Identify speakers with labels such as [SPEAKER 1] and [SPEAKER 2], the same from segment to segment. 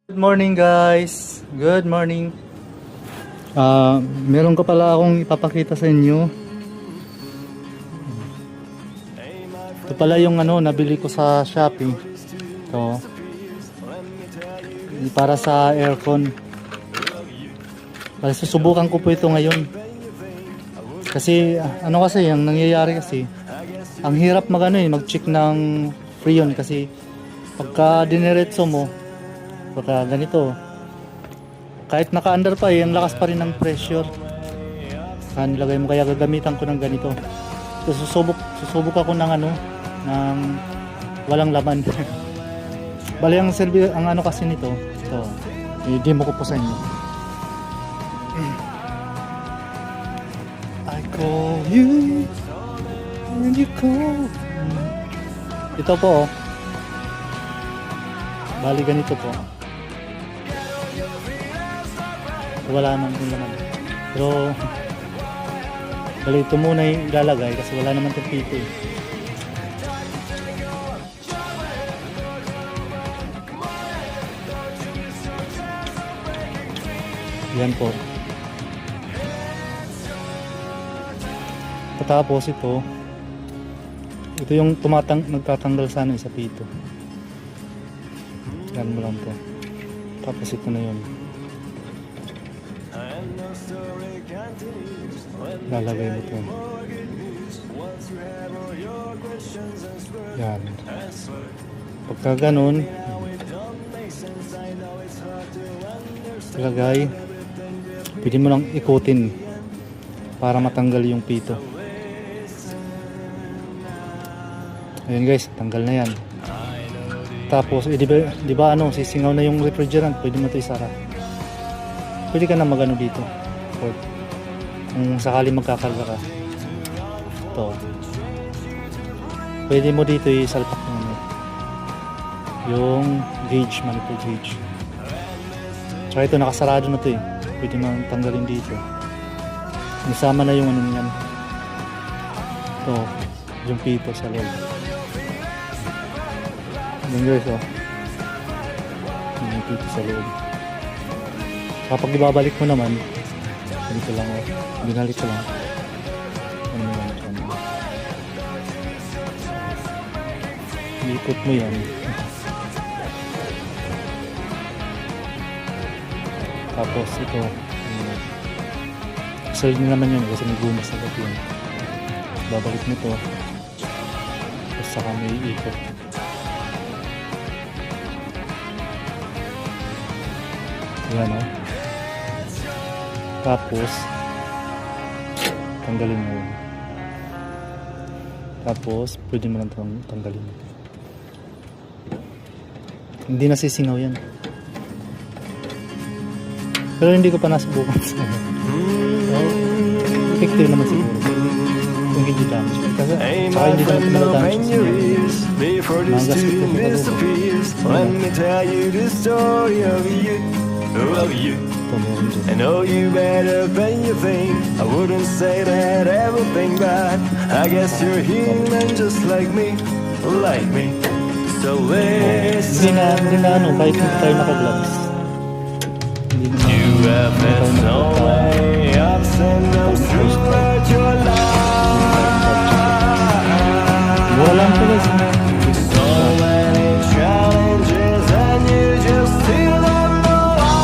[SPEAKER 1] Good morning guys. Good morning. Meron ko pala akong ipapakita sa inyo. Ito pala yung nabili ko sa Shopee. Ito. Para sa aircon. Susubukan ko po ito ngayon. Kasi kasi ang nangyayari kasi ang hirap mag-check ng freon kasi pagka dineretso mo baka ganito kahit naka-under pa ang lakas pa rin ng pressure nilagay mo kaya gagamitan ko ng ganito. So, susubok ako ng ng walang laman. Bali ang kasi nito ito i-demo ko po sa inyo. I call you when you call. Ito po bali ganito po. Wala naman yung laman. Pero bali ito muna yung ilalagay kasi wala naman itong pito eh. Yan po. Tapos ito yung nagtatanggal sana sa pito. Yan mo lang po. Tapos ito na yun. Lalagay mo ito. Yan. Pagka ganun, ilagay. Pwede mo lang ikutin para matanggal yung pito. Ayan guys, tanggal na yan. Tapos, di ba sisingaw na yung refrigerant, pwede mo ito isara. Pwede ka na magano dito. Kung sakali magkakarga ka. Ito. Pwede mo dito isalpak yung gauge, manifold gauge. Tsaka ito, nakasarado na ito eh. Pwede mo tanggalin dito. Nisama na yung yan. Ito, yung pito sa loob. Yan guys yung pito sa loob. Kapag ibabalik mo naman dito lang binalik ko lang ikot mo yan tapos ito side na naman yun kasi may gumas agad yun babalik mo ito tapos saka may ikot yan tapos tanggalin mo yun. Tapos pwede mo lang tanggalin. Hindi nasisingaw yan. Pero hindi ko pa nasubukan. Effective naman siguro. Kung hindi damage. Kasi saka hindi naman ito damage.
[SPEAKER 2] Let me tell you the story of you. I know you better than you think. I wouldn't say that everything bad. I guess you're human just like me. So listen.
[SPEAKER 1] Hindi na kahit hindi tayo naka-gloves.
[SPEAKER 2] You have had so many ups and downs throughout your life.
[SPEAKER 1] Mura lang po guys.
[SPEAKER 2] So many challenges and you just still don't know why.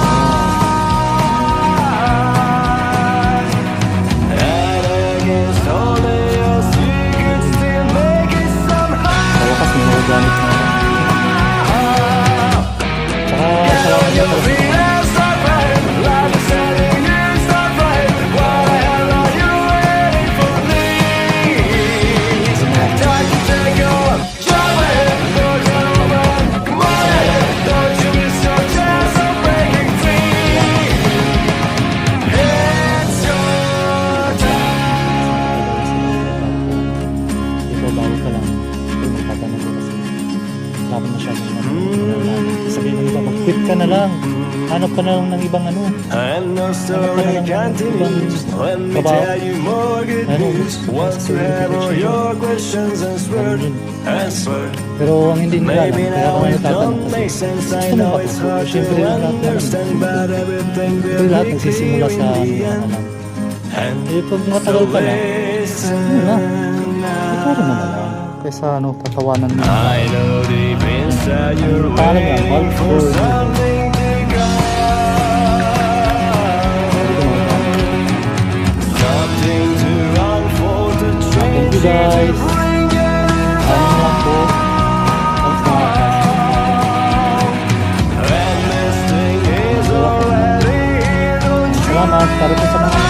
[SPEAKER 2] And against all the odds you could still make it somehow.
[SPEAKER 1] Sa wakas may mga gamit na. Tsaka
[SPEAKER 2] Your feelings start right, like setting you start right. Why the hell are you waiting for me? Time to take your job and don't you run. Come on, don't you miss your chance of breaking free. It's your time.
[SPEAKER 1] ito bago ka lang. Ito magtatanong ko kasi. Tapos na siya. Sabihin mo iba, mag-quit ka na lang. hanap ka na lang ng ibang ano.
[SPEAKER 2] And the story continues. Let me tell you more good news. Whatsoever your questions answered.
[SPEAKER 1] Pero ang hindi nila alam,
[SPEAKER 2] Maybe
[SPEAKER 1] kaya
[SPEAKER 2] now
[SPEAKER 1] ako
[SPEAKER 2] it
[SPEAKER 1] natatanong
[SPEAKER 2] don't
[SPEAKER 1] kasi
[SPEAKER 2] make sense. I
[SPEAKER 1] gusto mo
[SPEAKER 2] know
[SPEAKER 1] ba
[SPEAKER 2] it's
[SPEAKER 1] ito?
[SPEAKER 2] hard to
[SPEAKER 1] Siyempre lahat naman.
[SPEAKER 2] understand, but everything
[SPEAKER 1] Ito
[SPEAKER 2] will
[SPEAKER 1] lahat
[SPEAKER 2] be
[SPEAKER 1] nagsisimula
[SPEAKER 2] clear
[SPEAKER 1] sa
[SPEAKER 2] in the
[SPEAKER 1] ano
[SPEAKER 2] end.
[SPEAKER 1] lang.
[SPEAKER 2] And
[SPEAKER 1] Eh pag
[SPEAKER 2] so
[SPEAKER 1] matagal ka na,
[SPEAKER 2] listen
[SPEAKER 1] yun na. Ituro mo na lang. Kaysa ano, tatawanan mo.
[SPEAKER 2] I know deep inside you're
[SPEAKER 1] Parang yan,
[SPEAKER 2] waiting
[SPEAKER 1] all
[SPEAKER 2] for
[SPEAKER 1] for-
[SPEAKER 2] something to come. Something to unfold, to
[SPEAKER 1] Thank you
[SPEAKER 2] change
[SPEAKER 1] guys.
[SPEAKER 2] bring it
[SPEAKER 1] Ano lang po. Thanks mga
[SPEAKER 2] And this thing is already here. Don't you
[SPEAKER 1] Salamat para po sa mga